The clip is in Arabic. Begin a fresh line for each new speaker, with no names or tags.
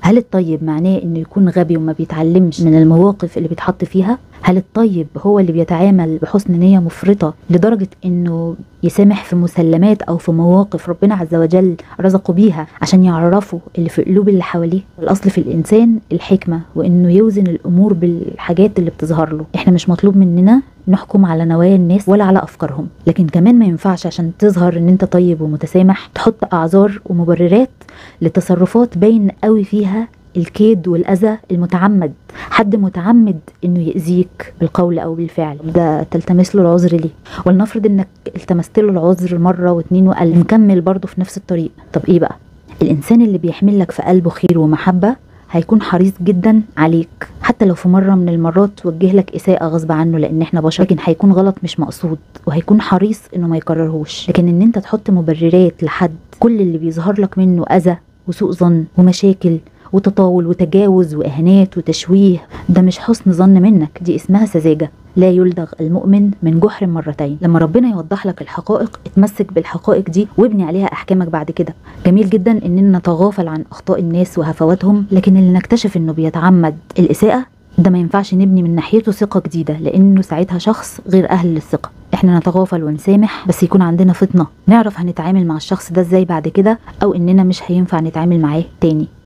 هل الطيب معناه انه يكون غبي وما بيتعلمش من المواقف اللي بيتحط فيها؟ هل الطيب هو اللي بيتعامل بحسن نية مفرطة لدرجة انه يسامح في مسلمات او في مواقف ربنا عز وجل رزقه بيها عشان يعرفوا اللي في قلوب اللي حواليه؟ الاصل في الانسان الحكمة، وانه يوزن الامور بالحاجات اللي بتظهر له. احنا مش مطلوب مننا نحكم على نوايا الناس ولا على افكارهم، لكن كمان ما ينفعش عشان تظهر ان انت طيب ومتسامح تحط اعذار ومبررات لتصرفات باين قوي فيها الكيد والاذى المتعمد. حد متعمد انه يأذيك بالقول او بالفعل، ده تلتمس له العذر ليه؟ ولنفرض انك التمست له العذر مره واتنين وقال مكمل برضه في نفس الطريق. طب ايه بقى؟ الانسان اللي بيحمل لك في قلبه خير ومحبه هيكون حريص جدا عليك، حتى لو في مرة من المرات وجه لك إساءة غصب عنه، لأن احنا بشر، لكن هيكون غلط مش مقصود، وهيكون حريص إنه ما يكررهوش. لكن إن أنت تحط مبررات لحد كل اللي بيظهر لك منه أذى وسوء ظن ومشاكل وتطاول وتجاوز وإهانات وتشويه، ده مش حسن ظن منك، دي اسمها سذاجة. لا يلدغ المؤمن من جحر مرتين. لما ربنا يوضح لك الحقائق اتمسك بالحقائق دي وابني عليها احكامك بعد كده. جميل جدا اننا نتغافل عن اخطاء الناس وهفواتهم، لكن اللي نكتشف انه بيتعمد الاساءة ده ما ينفعش نبني من ناحيته ثقة جديدة، لانه ساعتها شخص غير اهل للثقة. احنا نتغافل ونسامح، بس يكون عندنا فطنة نعرف هنتعامل مع الشخص ده ازاي بعد كده، او اننا مش هينفع نتعامل معاه تاني.